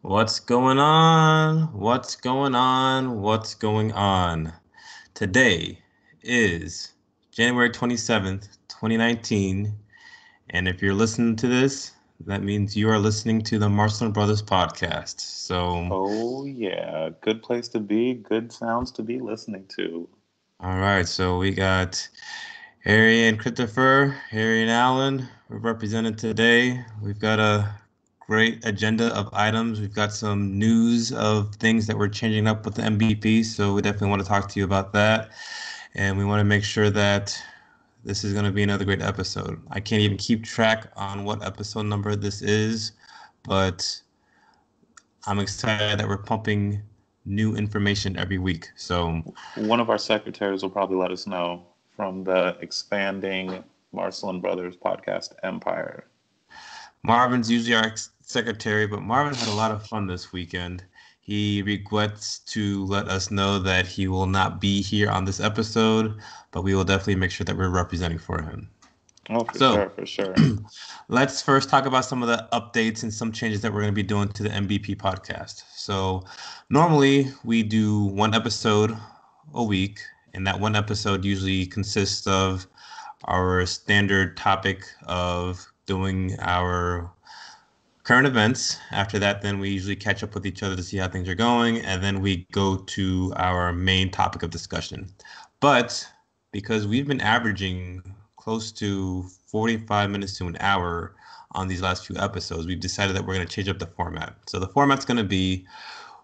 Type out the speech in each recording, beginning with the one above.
What's going on? What's going on? What's going on? Today is January 27th, 2019. And if you're listening to this, that means you are listening to the Marcelin Brothers podcast. So, Oh, yeah. Good place to be. Good sounds to be listening to. all right. So we got Harry and Christopher, Harry and Alan. We're represented today. We've got a great agenda of items. We've got some news of things that we're changing up with the MBP. So we definitely want to talk to you about that. And we want to make sure that this is going to be another great episode. I can't even keep track on what episode number this is, but I'm excited that we're pumping new information every week. So One of our secretaries will probably let us know from the expanding Marcel and Brothers podcast empire. Marvin's usually our secretary, but Marvin had a lot of fun this weekend. He regrets to let us know that he will not be here on this episode, but we will definitely make sure that we're representing for him. Oh, for So sure, for sure. let's first talk about some of the updates and some changes that we're going to be doing to the MBP podcast. So normally we do one episode a week, and that one episode usually consists of our standard topic of doing our current events. After that, then we usually catch up with each other to see how things are going, and then we go to our main topic of discussion. But because we've been averaging close to 45 minutes to an hour on these last few episodes, we've decided that we're going to change up the format. So the format's going to be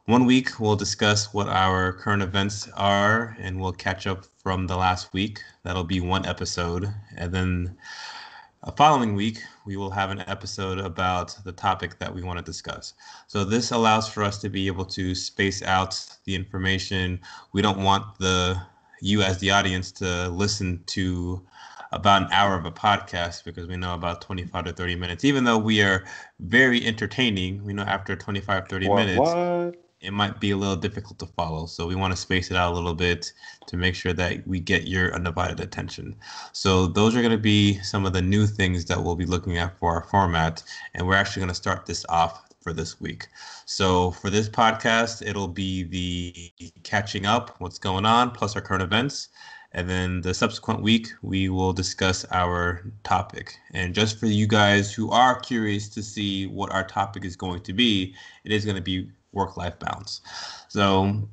one week we'll discuss what our current events are, and we'll catch up from the last week. That'll be one episode, and then following week, we will have an episode about the topic that we want to discuss. So this allows for us to be able to space out the information. We don't want you as the audience to listen to about an hour of a podcast because we know about 25 to 30 minutes. Even though we are very entertaining, we know after 25, 30 minutes, What? it might be a little difficult to follow. So we want to space it out a little bit to make sure that we get your undivided attention. So those are going to be some of the new things that we'll be looking at for our format. And we're actually going to start this off for this week. So for this podcast, it'll be the catching up, what's going on, plus our current events. And then the subsequent week, we will discuss our topic. And just for you guys who are curious to see what our topic is going to be, it is going to be work-life balance. So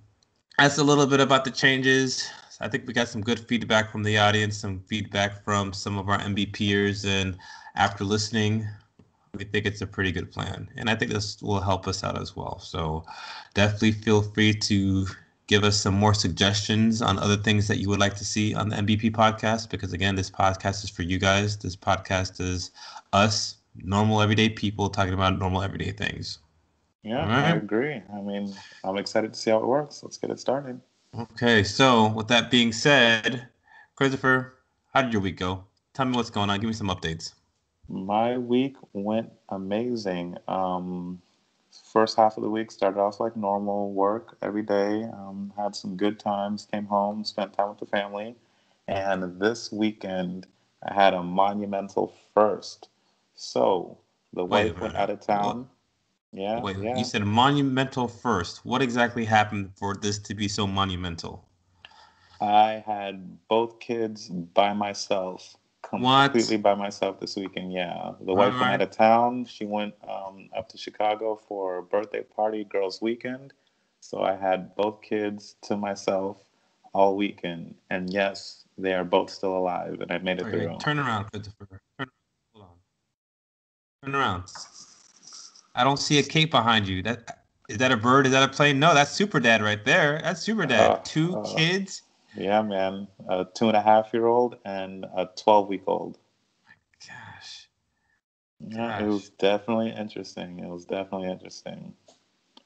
that's a little bit about the changes. I think we got some good feedback from the audience, some feedback from some of our MVPers, and after listening, we think it's a pretty good plan. And I think this will help us out as well. So definitely feel free to give us some more suggestions on other things that you would like to see on the MVP podcast, because again, this podcast is for you guys. This podcast is us, normal everyday people talking about normal everyday things. All Yeah, I right. agree. I'm excited to see how it works. Let's get it started. Okay, so with that being said, Christopher, how did your week go? Tell me what's going on. Give me some updates. My week went amazing. First half of the week started off like normal work every day. Had some good times, came home, spent time with the family. And this weekend, I had a monumental first. So the Wait a wife went out minute. of What? town. Yeah, Wait, you yeah. said monumental first. What exactly happened for this to be so monumental? I had both kids by myself, What? completely by myself this weekend. Yeah, the All wife went right. out of town. She went up to Chicago for a birthday party, girls' weekend. So I had both kids to myself all weekend. And yes, they are both still alive, and I made it Okay, through. turn around, Christopher. Hold on. Turn around. I don't see a cape behind you. That is that a bird? Is that a plane? No, that's Super Dad right there. That's Super Uh, Dad. Two uh, kids. yeah, man, a 2.5-year-old and a 12-week-old. Gosh, Yeah, it was gosh, definitely interesting. It was definitely interesting.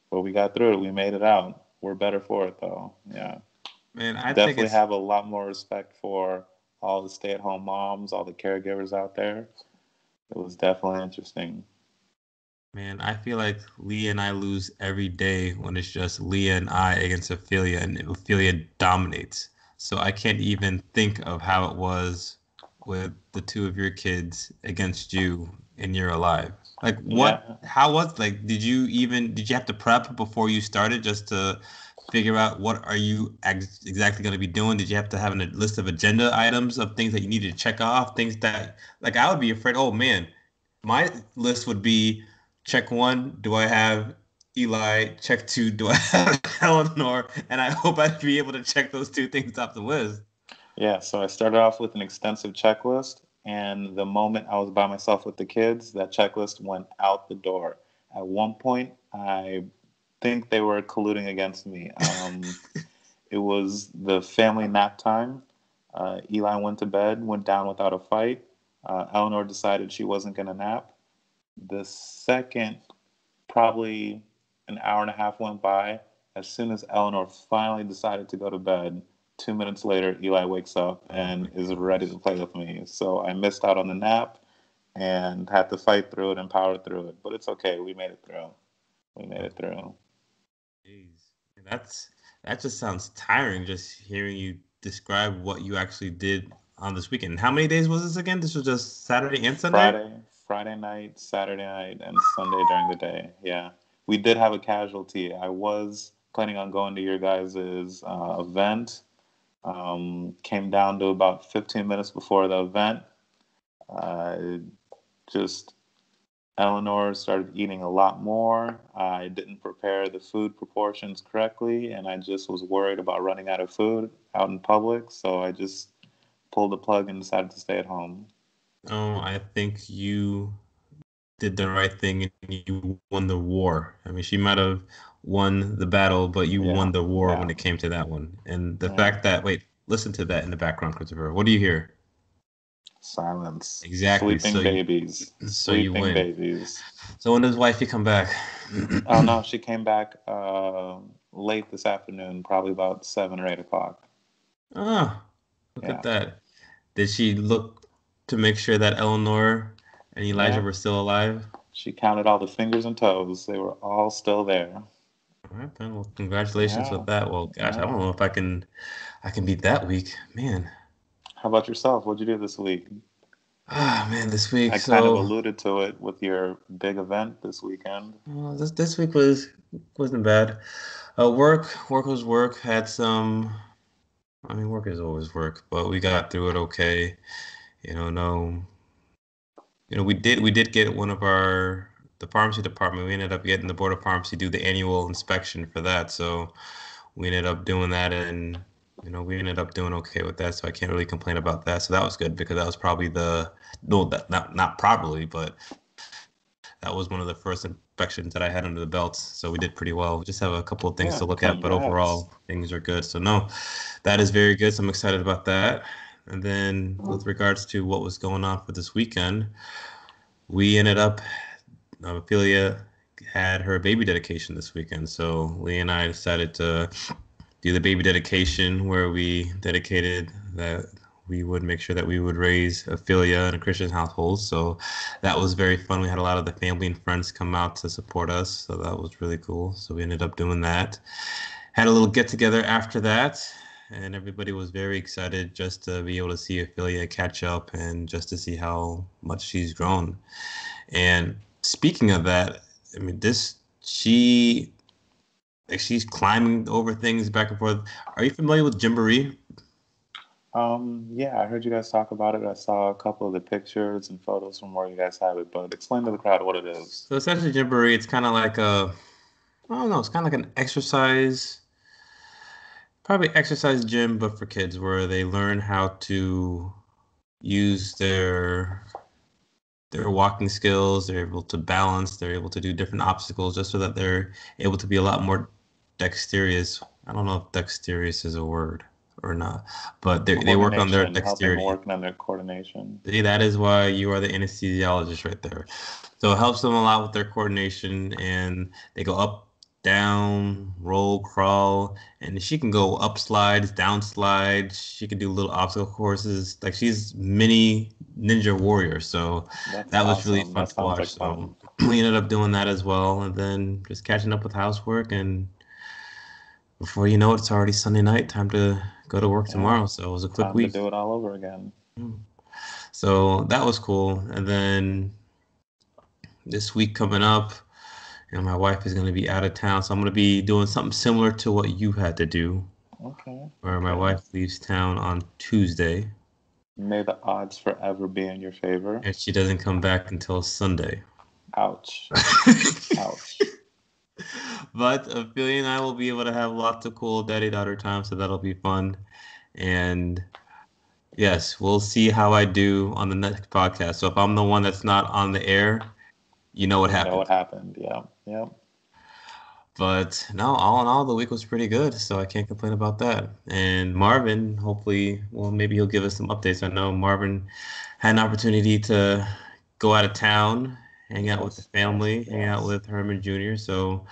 But we got through it. We made it out. We're better for it, though. Yeah. man. I think Definitely it's have a lot more respect for all the stay at home moms, all the caregivers out there. It was definitely interesting. Man, I feel like Leah and I lose every day when it's just Leah and I against Ophelia, and Ophelia dominates. So I can't even think of how it was with the two of your kids against you and you're alive. Like Yeah. how was did you have to prep before you started just to figure out what are you exactly going to be doing? Did you have to have a list of agenda items of things that you needed to check off? Things that like I would be afraid, oh man, my list would be check one, do I have Eli? Check two, do I have Eleanor? And I hope I'd be able to check those two things off the list. Yeah, so I started off with an extensive checklist, and the moment I was by myself with the kids, that checklist went out the door. At one point, I think they were colluding against me. It was the family nap time. Eli went to bed, went down without a fight. Eleanor decided she wasn't going to nap. The second, probably an hour and a half went by. As soon as Eleanor finally decided to go to bed, 2 minutes later, Eli wakes up Oh and my is ready gosh. to play with me. So I missed out on the nap and had to fight through it and power through it. But it's okay. We made it through. We made it Oh, through. jeez. That's that just sounds tiring just hearing you describe what you actually did on this weekend. How many days was this again? This was just Saturday and Sunday? Friday night, Saturday night, and Sunday during the day. Yeah, we did have a casualty. I was planning on going to your guys' event. Came down to about 15 minutes before the event. Uh, just Eleanor started eating a lot more. I didn't prepare the food proportions correctly, and I just was worried about running out of food out in public. So I just pulled the plug and decided to stay at home. Oh, I think you did the right thing and you won the war. I mean, she might have won the battle, but you Yeah, won the war when yeah, it came to that one. And the yeah. fact that, wait, listen to that in the background, Christopher. What do you hear? Silence. Exactly. Sleeping babies. So you Sleeping win. babies. So when does wifey come back? Oh no, she came back late this afternoon, probably about 7 or 8 o'clock. Oh, look at Yeah, that. Did she look to make sure that Eleanor and Elijah yeah. were still alive? She counted all the fingers and toes. They were all still there. All right, then. Well, congratulations Yeah, with that. Well, gosh, I don't yeah. know if I can beat that week. Man. How about yourself? What'd you do this week? Ah, man, this week. I kind of So alluded to it with your big event this weekend. this week wasn't bad. Work was work. Had some. I mean, work is always work, but we got through it okay. No. We did get one of the pharmacy department. We ended up getting the board of pharmacy do the annual inspection for that. So we ended up doing that, and we ended up doing okay with that. So I can't really complain about that. So that was good because that was probably the no, that not probably, but that was one of the first inspections that I had under the belt. So we did pretty well. We just have a couple of things Yeah, to look at, but congrats. overall things are good. So no, that is very good. So I'm excited about that. And then with regards to what was going on for this weekend, we ended up Ophelia had her baby dedication this weekend. So Lee and I decided to do the baby dedication where we dedicated that we would make sure that we would raise Ophelia in a Christian household. So that was very fun. We had a lot of the family and friends come out to support us. So that was really cool. So we ended up doing that. Had a little get together after that. And everybody was very excited just to be able to see Ophelia catch up and just to see how much she's grown. And speaking of that, I mean, she, like, she's climbing over things back and forth. Are you familiar with Gymboree? Yeah, I heard you guys talk about it. I saw a couple of the pictures and photos from where you guys have it, but explain to the crowd what it is. So essentially, Gymboree, it's kind of like I don't know, it's kind of like an probably exercise gym, but for kids, where they learn how to use their walking skills. They're able to balance. They're able to do different obstacles, just so that they're able to be a lot more dexterous. I don't know if dexterous is a word or not, but they work on their Coordination, helping dexterity. working on their coordination. See, that is why you are the anesthesiologist right there. So it helps them a lot with their coordination, and they go up, down, roll, crawl, and she can go up slides, down slides. She can do little obstacle courses. Like, she's mini ninja warrior. So That's that was really awesome. fun That to sounds watch. like So fun. we ended up doing that as well, and then just catching up with housework. And before you know it, it's already Sunday night. Time to go to work Yeah, tomorrow. So it was a quick time to week. do it all over again. So that was cool. And then this week coming up, my wife is going to be out of town, so I'm going to be doing something similar to what you had to do, Okay, where my okay. wife leaves town on Tuesday, May the odds forever be in your favor. and she doesn't come back until Sunday. Ouch. Ouch. But Ophelia and I will be able to have lots of cool daddy-daughter time, so that'll be fun. And yes, we'll see how I do on the next podcast. So if I'm the one that's not on the air, you know what You know what happened. happened. Yeah, yeah. But no, all in all, the week was pretty good, so I can't complain about that. And Marvin, hopefully, well, maybe he'll give us some updates. I know Marvin had an opportunity to go out of town, hang out with the Yes, yes, family, hang out yes. with Herman Jr. So,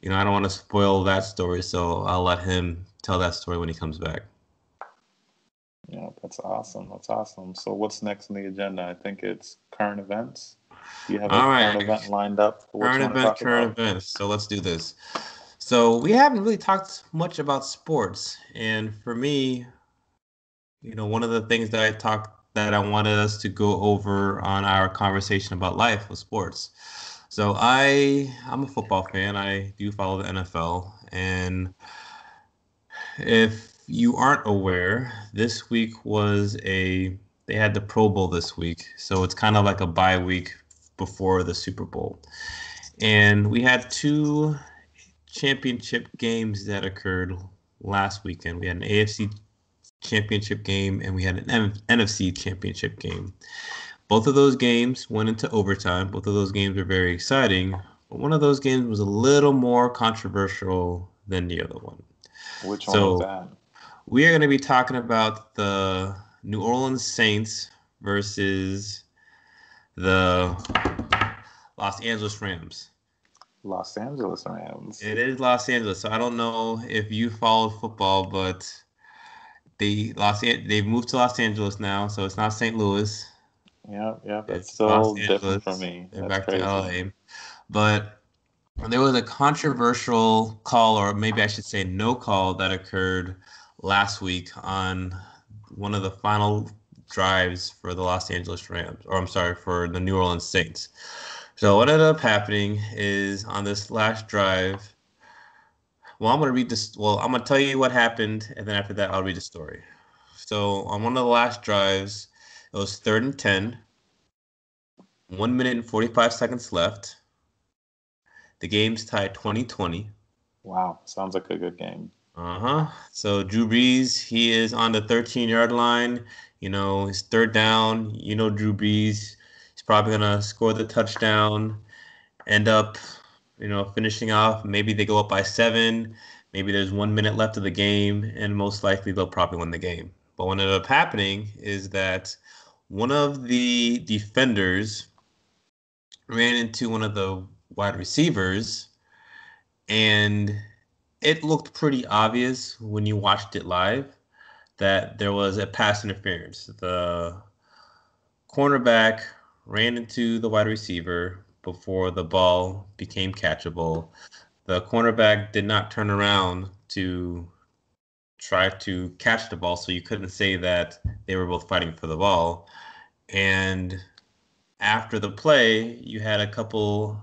I don't want to spoil that story, so I'll let him tell that story when he comes back. Yeah, that's awesome. That's awesome. So what's next on the agenda? I think it's current events. Do you have a All current right, event lined up for what you want to talk current about? events. So let's do this. So we haven't really talked much about sports, and for me, one of the things that I wanted us to go over on our conversation about life was sports. So I'm a football fan. I do follow the NFL, and if you aren't aware, this week they had the Pro Bowl this week, so it's kind of like a bye week before the Super Bowl. And we had two championship games that occurred last weekend. We had an AFC championship game and we had an NFC championship game. Both of those games went into overtime. Both of those games were very exciting, but one of those games was a little more controversial than the other one. Which one was So that? we are going to be talking about the New Orleans Saints versus the Los Angeles Rams. Los Angeles Rams. It is Los Angeles, so I don't know if you followed football, but they've moved to Los Angeles now, so it's not St. Louis. Yeah, yeah, that's It's Los still different for Angeles. me. They're That's back to crazy. LA. But there was a controversial call, or maybe I should say no call, that occurred last week on one of the final drives for the Los Angeles Rams, or I'm sorry, for the New Orleans Saints. So what ended up happening is on this last drive, well, I'm gonna read this. Well, I'm gonna tell you what happened, and then after that, I'll read the story. So on one of the last drives, it was 3rd and 10, 1 minute and 45 seconds left. The game's tied 20-20. Wow, sounds like a good game. Uh-huh. So Drew Brees, he is on the 13-yard line. It's third down. Drew Brees, he's probably gonna score the touchdown, end up, finishing off. Maybe they go up by 7. Maybe there's 1 minute left of the game, and most likely they'll probably win the game. But what ended up happening is that one of the defenders ran into one of the wide receivers, and it looked pretty obvious when you watched it live that there was a pass interference. The cornerback ran into the wide receiver before the ball became catchable. The cornerback did not turn around to try to catch the ball, so you couldn't say that they were both fighting for the ball. And after the play, you had a couple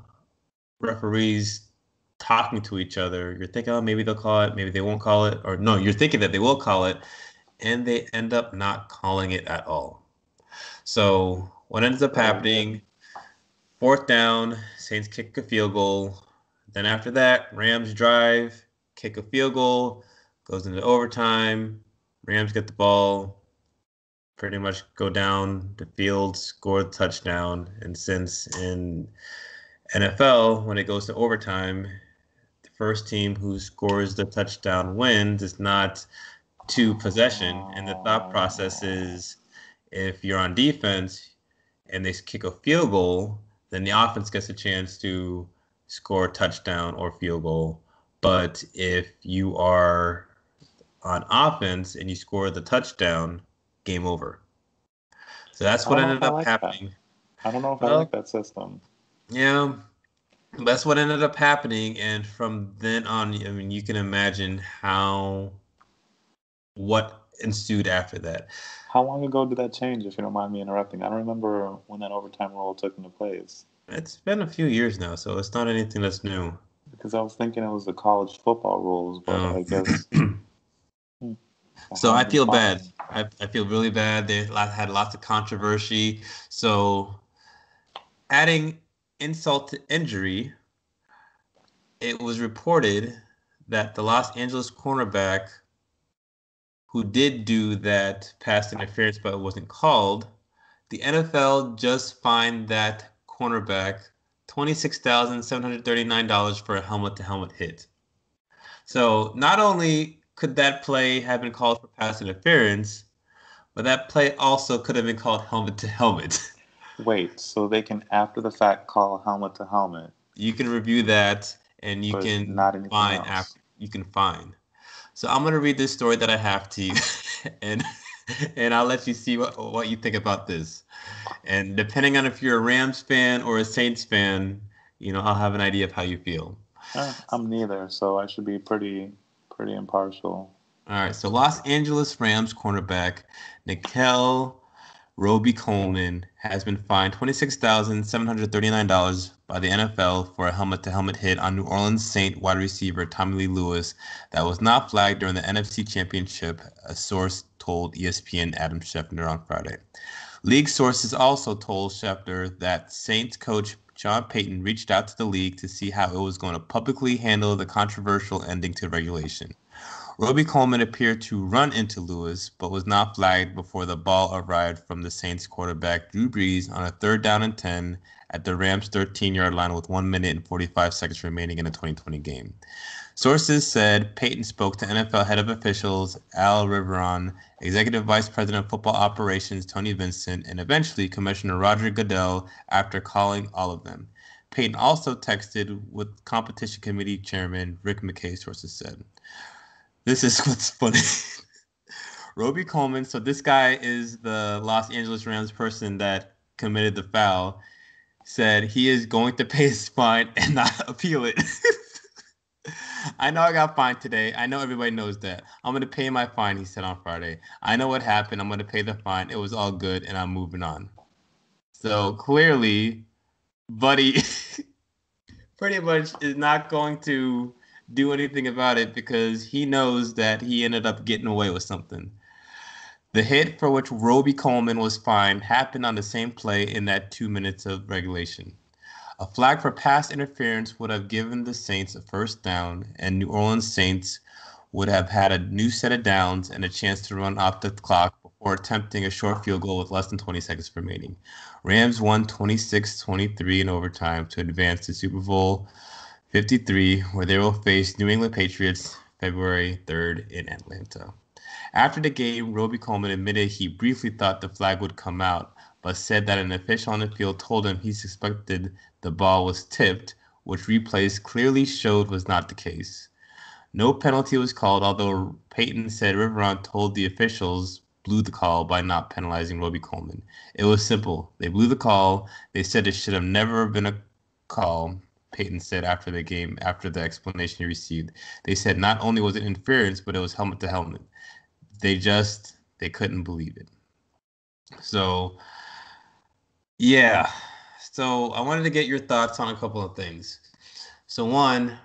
referees talking to each other. You're thinking, oh, maybe they'll call it, maybe they won't call it, or no, you're thinking that they will call it, and they end up not calling it at all. So what ends up Very good. happening? Fourth down, Saints kick a field goal. Then after that, Rams drive, kick a field goal, goes into overtime. Rams get the ball, pretty much go down the field, score the touchdown. And since in NFL, when it goes to overtime, the first team who scores the touchdown wins. It's not two possession. And the thought process Oh, is if you're on defense and they kick a field goal, then the offense gets a chance to score a touchdown or field goal. But if you are on offense and you score the touchdown, game over. So that's I what don't know ended if I up like that. happening. I don't know if I like Well, that system. yeah, that's what ended up happening. And from then on, I mean, you can imagine what ensued after that. How long ago did that change, if you don't mind me interrupting? I don't remember when that overtime rule took into place. It's been a few years now, so it's not anything that's new. Because I was thinking it was the college football rules, but Um, I guess hmm, a so I helmet feel bad. fine. I feel really bad. Had lots of controversy. So adding insult to injury, it was reported that the Los Angeles cornerback who did do that pass interference but it wasn't called, the NFL just fined that cornerback $26,739 for a helmet to helmet hit. So not only could that play have been called for pass interference, but that play also could have been called helmet to helmet. Wait, so they can after the fact call helmet to helmet, You can review that and you but can not anything fine else. after you can fine. So I'm gonna read this story that I have to you, and and I'll let you see what you think about this. And depending on if you're a Rams fan or a Saints fan, I'll have an idea of how you feel. I'm neither, so I should be pretty impartial. All right, so Los Angeles Rams cornerback Nikel Roby Coleman has been fined $26,739 by the NFL for a helmet-to-helmet hit on New Orleans Saint wide receiver Tommy Lee Lewis that was not flagged during the NFC Championship, a source told ESPN Adam Schefter on Friday. League sources also told Schefter that Saints coach John Payton reached out to the league to see how it was going to publicly handle the controversial ending to regulation. Roby Coleman appeared to run into Lewis, but was not flagged before the ball arrived from the Saints quarterback Drew Brees on a 3rd down and 10 at the Rams' 13-yard line with 1 minute and 45 seconds remaining in the 2020 game. Sources said Payton spoke to NFL head of officials Al Riveron, Executive Vice President of Football Operations Tony Vincent, and eventually Commissioner Roger Goodell after calling all of them. Payton also texted with Competition Committee Chairman Rick McKay, sources said. This is what's funny. Roby Coleman, so this guy is the Los Angeles Rams person that committed the foul, said he is going to pay his fine and not appeal it. I know I got fined today. I know everybody knows that. I'm going to pay my fine, he said on Friday. I know what happened. I'm going to pay the fine. It was all good, and I'm moving on. So clearly, Buddy pretty much is not going to do anything about it because he knows that he ended up getting away with something. The hit for which Roby Coleman was fined happened on the same play in that 2 minutes of regulation. A flag for pass interference would have given the Saints a first down, and New Orleans Saints would have had a new set of downs and a chance to run off the clock before attempting a short field goal with less than 20 seconds remaining. Rams won 26-23 in overtime to advance to Super Bowl 53, where they will face New England Patriots February 3rd in Atlanta. After the game, Roby Coleman admitted he briefly thought the flag would come out, but said that an official on the field told him he suspected the ball was tipped, which replays clearly showed was not the case. No penalty was called, although Payton said Riveron told the officials blew the call by not penalizing Roby Coleman. It was simple. They blew the call. They said it should have never been a call, Payton said after the game, after the explanation he received. They said not only was it interference, but it was helmet to helmet. They couldn't believe it. So yeah. So I wanted to get your thoughts on a couple of things. So one,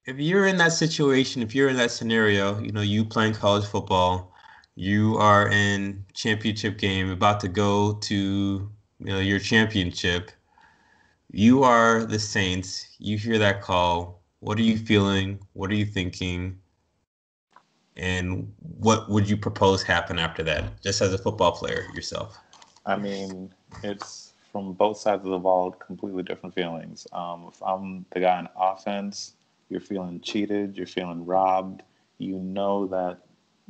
if you're in that situation, if you're in that scenario, you playing college football, you are in championship game, about to go to, your championship. You are the Saints. You hear that call. What are you feeling? What are you thinking? And what would you propose happen after that, just as a football player yourself? I mean, it's from both sides of the ball, completely different feelings. If I'm the guy on offense, you're feeling cheated, you're feeling robbed. You know that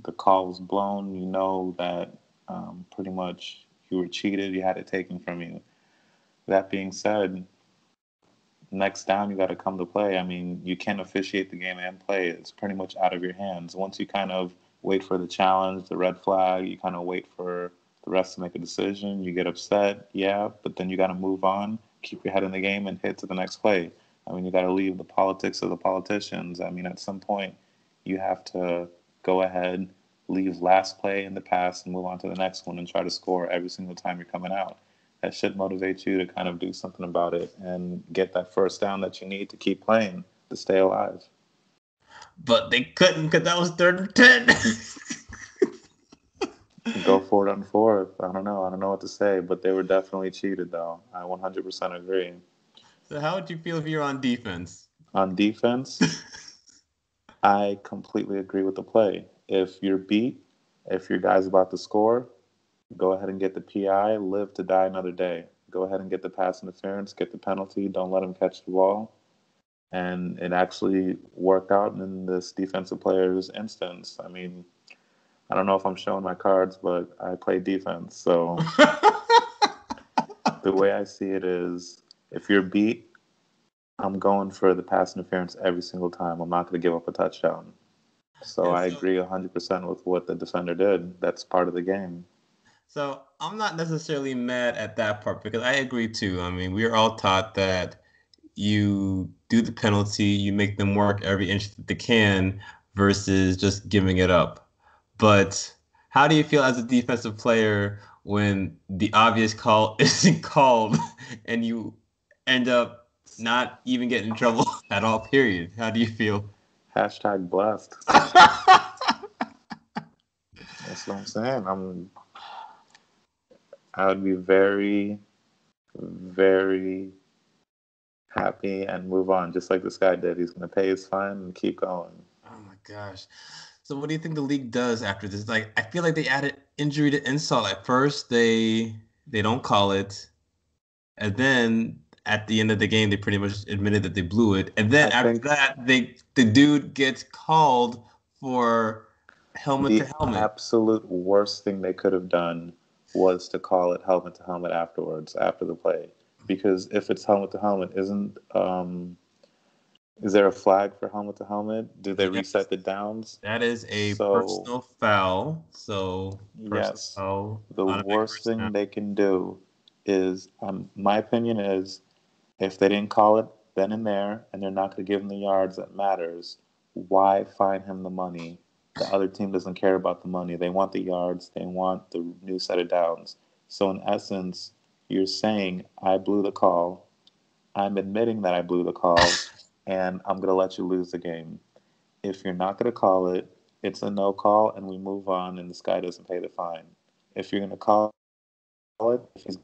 the call was blown. You know that pretty much you were cheated. You had it taken from you. That being said, next down you got to come to play. I mean, you can't officiate the game and play. It's pretty much out of your hands. Once you kind of wait for the challenge, the red flag, you kind of wait for the rest to make a decision. You get upset, yeah, but then you got to move on, keep your head in the game, and hit to the next play. I mean, you got to leave the politics of the politicians. I mean, at some point, you have to go ahead, leave last play in the past, and move on to the next one and try to score every single time you're coming out. that should motivate you to kind of do something about it and get that first down that you need to keep playing to stay alive. But they couldn't because that was 3rd and 10. Go for it on fourth. I don't know. I don't know what to say, but they were definitely cheated, though. I 100% agree. So how would you feel if you're on defense? On defense, I completely agree with the play. If you're beat, if your guy's about to score, go ahead and get the PI, live to die another day. Go ahead and get the pass interference, get the penalty, don't let him catch the ball. And it actually worked out in this defensive player's instance. I mean, I don't know if I'm showing my cards, but I play defense. So the way I see it is if you're beat, I'm going for the pass interference every single time. I'm not going to give up a touchdown. So Yeah, I so agree 100% with what the defender did. That's part of the game. so I'm not necessarily mad at that part because I agree too. I mean, we're all taught that you do the penalty, you make them work every inch that they can versus just giving it up. But how do you feel as a defensive player when the obvious call isn't called and you end up not even getting in trouble at all, period? How do you feel? Hashtag blessed. That's what I'm saying. I would be very, very happy and move on, just like this guy did. He's going to pay his fine and keep going. Oh my gosh. So what do you think the league does after this? Like I feel like they added injury to insult. At first they don't call it, and then at the end of the game they pretty much admitted that they blew it. And then I after think that the dude gets called for helmet to the helmet. absolute worst thing they could have done was to call it helmet to helmet afterwards, after the play. Because if it's helmet to helmet, is there a flag for helmet to helmet? Do they Yes, reset the downs? that is a So, personal foul. So personal yes, foul, the automatic worst first down. thing they can do is, my opinion is, if they didn't call it then and there, and they're not going to give him the yards that matters, why fine him the money? The other team doesn't care about the money. They want the yards. They want the new set of downs. So in essence, you're saying I blew the call. I'm admitting that I blew the call, and I'm going to let you lose the game. If you're not going to call it, it's a no call, and we move on, and this guy doesn't pay the fine. If you're going to call it, if he's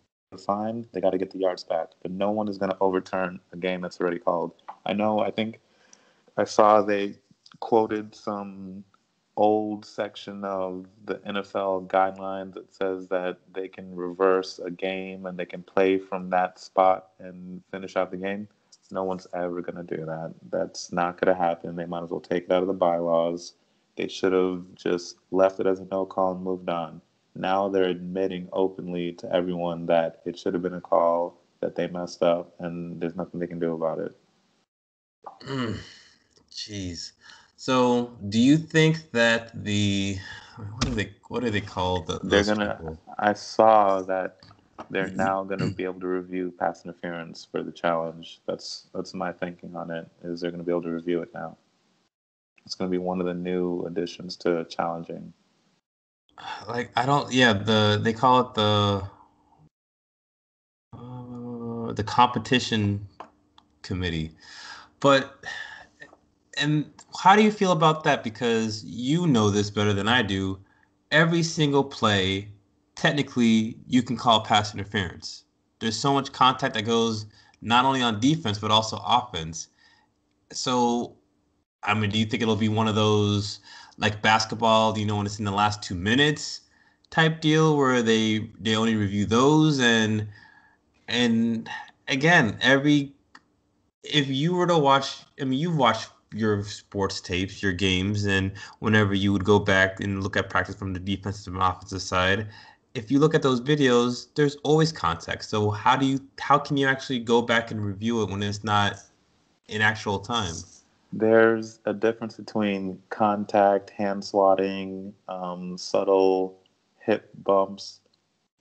fined, they got to get the yards back. But no one is going to overturn a game that's already called. I know. I think I saw they quoted some old section of the NFL guidelines that says that they can reverse a game and they can play from that spot and finish out the game. No one's ever going to do that. That's not going to happen. They might as well take it out of the bylaws. They should have just left it as a no call and moved on. Now they're admitting openly to everyone that it should have been a call, that they messed up, and there's nothing they can do about it. Mm, jeez. So do you think that the what do they call They're those gonna. people? I saw that they're now gonna be able to review pass interference for the challenge. That's my thinking on it. Is they're gonna be able to review it now. It's gonna be one of the new additions to challenging. Like I don't, yeah, they call it the competition committee. But and how do you feel about that? Because you know this better than I do. Every single play, technically, you can call pass interference. There's so much contact that goes not only on defense but also offense. So, I mean, do you think it'll be one of those like basketball? Do you know when it's in the last 2 minutes type deal where they only review those and again every if you were to watch, I mean, you've watched your sports tapes, your games, and whenever you would go back and look at practice from the defensive and offensive side, if you look at those videos, there's always context. So how can you actually go back and review it when it's not in actual time? There's a difference between contact, hand swatting, subtle hip bumps,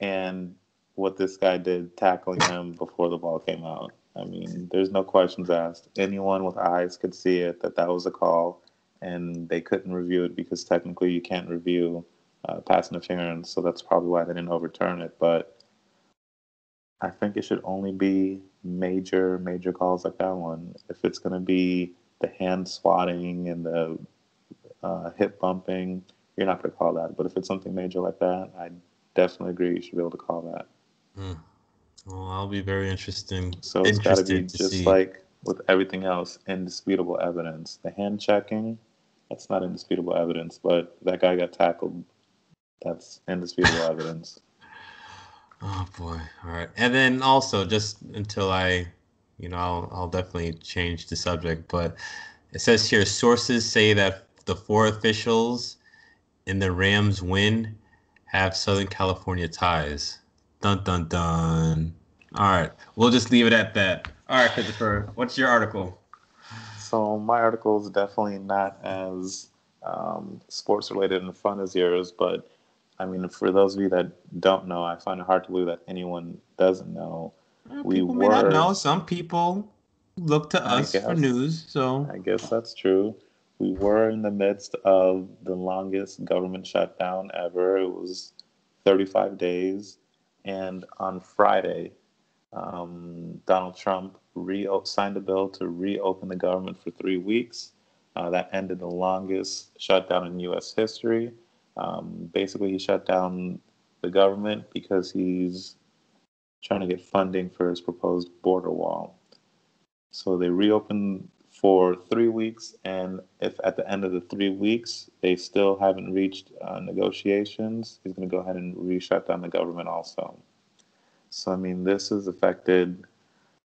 and what this guy did tackling him before the ball came out. I mean, there's no questions asked. Anyone with eyes could see it that that was a call, and they couldn't review it because technically you can't review pass interference. So that's probably why they didn't overturn it. But I think it should only be major calls like that one. If it's going to be the hand swatting and the hip bumping, you're not going to call that. But if it's something major like that, I definitely agree you should be able to call that. Hmm. Well, I'll be very So it's got to be interested to just see. like with everything else, indisputable evidence. The hand checking, that's not indisputable evidence, but that guy got tackled. That's indisputable evidence. Oh boy. All right. And then also just until I'll definitely change the subject, but it says here sources say that the four officials in the Rams win have Southern California ties. Dun dun dun. All right. We'll just leave it at that. All right, Christopher, what's your article? So my article is definitely not as sports related and fun as yours, but I mean, for those of you that don't know, I find it hard to believe that anyone doesn't know. We People may not were, know. Some people look to I us for guess, news, so I guess that's true. We were in the midst of the longest government shutdown ever. It was 35 days, and on Friday, Donald Trump signed a bill to reopen the government for 3 weeks. That ended the longest shutdown in U.S. history. Basically, he shut down the government because he's trying to get funding for his proposed border wall. So they reopened for 3 weeks, and if at the end of the 3 weeks they still haven't reached negotiations, he's going to go ahead and re-shut down the government also. So, I mean, this has affected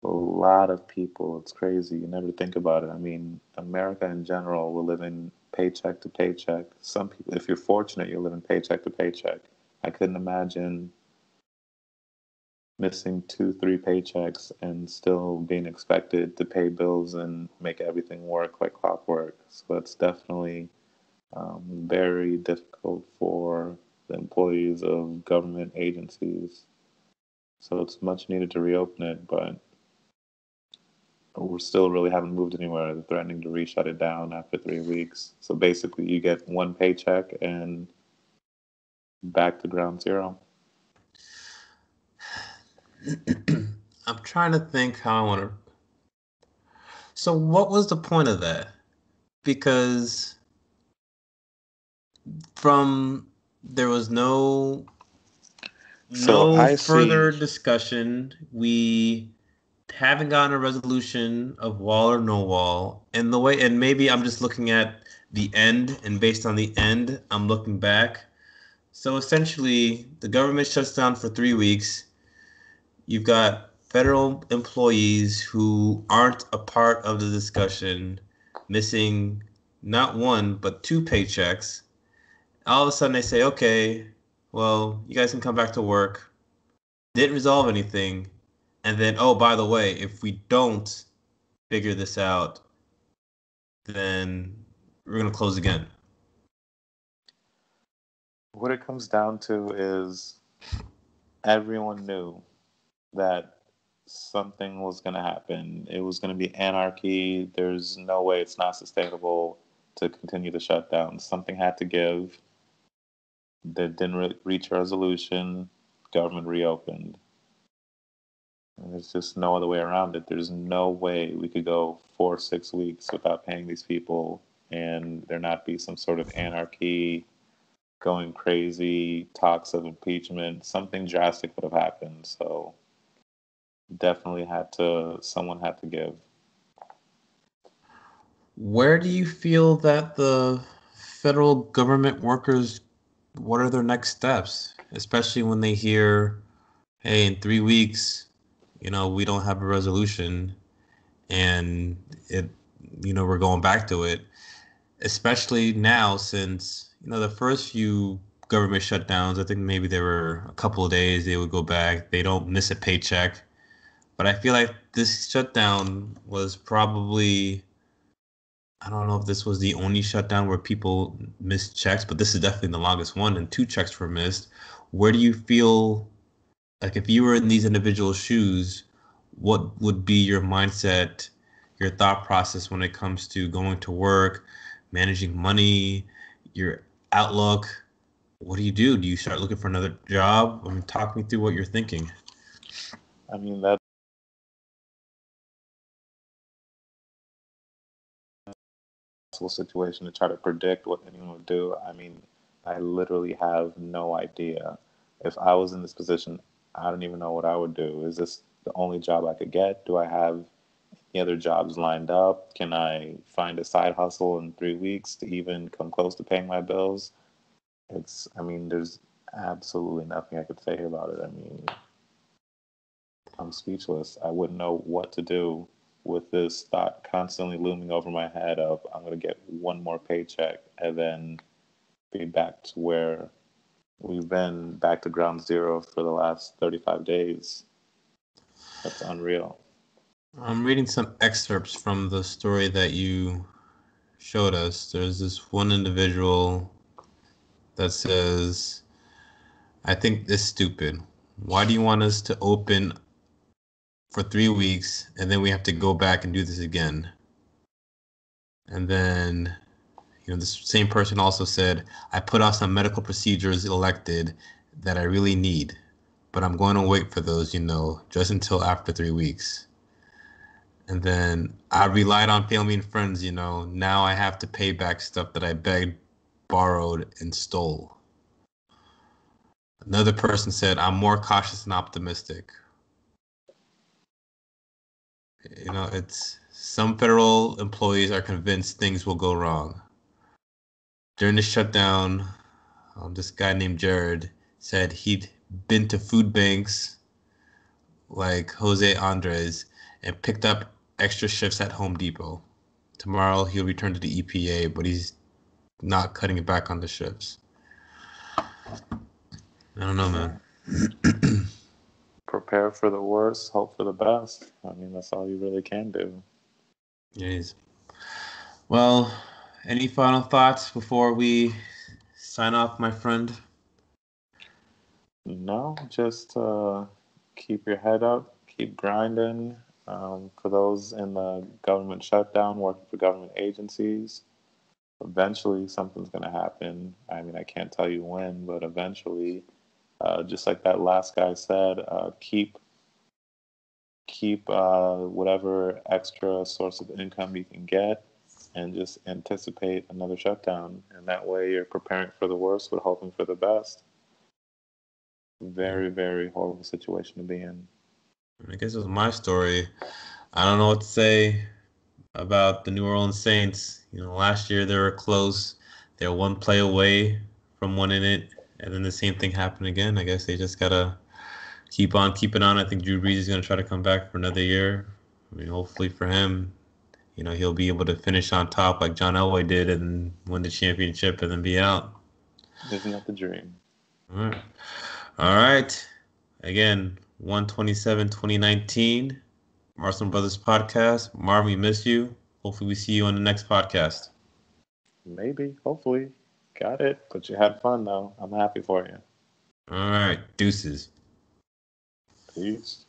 a lot of people. It's crazy. You never think about it. I mean, America in general, we're living paycheck to paycheck. Some people, if you're fortunate, you're living paycheck to paycheck. I couldn't imagine missing two, three paychecks and still being expected to pay bills and make everything work like clockwork. So it's definitely very difficult for the employees of government agencies. So it's much needed to reopen it, but we're still really haven't moved anywhere. They're threatening to re-shut it down after 3 weeks. So basically, you get one paycheck and back to ground zero. I'm trying to think how I want to. So, what was the point of that? Because from there was So no I see. further discussion. We haven't gotten a resolution of wall or no wall. And the way, and maybe I'm just looking at the end, and based on the end, I'm looking back. So essentially, the government shuts down for 3 weeks. You've got federal employees who aren't a part of the discussion, missing not one, but two paychecks. All of a sudden, they say, okay, well, you guys can come back to work. Didn't resolve anything. And then, oh, by the way, if we don't figure this out, then we're going to close again. What it comes down to is everyone knew that something was going to happen. It was going to be anarchy. There's no way it's not sustainable to continue the shutdown. Something had to give. That didn't reach a resolution. Government reopened. And there's just no other way around it. There's no way we could go 4 or 6 weeks without paying these people and there not be some sort of anarchy, going crazy, talks of impeachment. Something drastic would have happened. So definitely someone had to give. Where do you feel that the federal government workers, what are their next steps? Especially when they hear, hey, in 3 weeks, we don't have a resolution and it, we're going back to it. Especially now since, the first few government shutdowns, I think maybe there were a couple of days they would go back. They don't miss a paycheck. But I feel like this shutdown was probably, I don't know if this was the only shutdown where people missed checks, but this is definitely the longest one, and two checks were missed. Where do you feel like if you were in these individual shoes, what would be your mindset, your thought process when it comes to going to work, managing money, your outlook? What do you do? Do you start looking for another job? I mean, talk me through what you're thinking. I mean, that's a situation to try to predict what anyone would do. I mean, I literally have no idea. If I was in this position, I don't even know what I would do. Is this the only job I could get? Do I have any other jobs lined up? Can I find a side hustle in 3 weeks to even come close to paying my bills? I mean, there's absolutely nothing I could say about it. I mean, I'm speechless. I wouldn't know what to do with this thought constantly looming over my head of I'm going to get one more paycheck and then be back to where we've been, back to ground zero for the last 35 days. That's unreal. I'm reading some excerpts from the story that you showed us. There's this one individual that says, I think this is stupid. Why do you want us to open for 3 weeks and then we have to go back and do this again? And then, this same person also said, I put off some medical procedures elected that I really need, but I'm going to wait for those, just until after 3 weeks. And then I relied on family and friends, now I have to pay back stuff that I begged, borrowed, and stole. Another person said, I'm more cautious and optimistic. It's some federal employees are convinced things will go wrong. During the shutdown, this guy named Jared said he'd been to food banks like Jose Andres and picked up extra shifts at Home Depot. Tomorrow he'll return to the EPA, but he's not cutting it back on the shifts. I don't know, man. Prepare for the worst, hope for the best. I mean, that's all you really can do. Jeez. Well, any final thoughts before we sign off, my friend? No, just keep your head up, keep grinding. For those in the government shutdown, working for government agencies, eventually something's going to happen. I mean, I can't tell you when, but eventually, just like that last guy said, keep whatever extra source of income you can get, and just anticipate another shutdown. And that way, you're preparing for the worst, but hoping for the best. Very, very horrible situation to be in. I guess it was my story. I don't know what to say about the New Orleans Saints. Last year they were close. They were one play away from winning it, and then the same thing happened again. I guess they just gotta keep on keeping on. I think Drew Brees is gonna try to come back for another year. I mean, hopefully for him, he'll be able to finish on top like John Elway did and win the championship and then be out. Isn't that the dream? All right. All right. Again, 1/27/2019, Arsenal Brothers Podcast. Marv, we miss you. Hopefully we see you on the next podcast. Maybe, hopefully. Got it. But you had fun, though. I'm happy for you. All right. Deuces. Peace.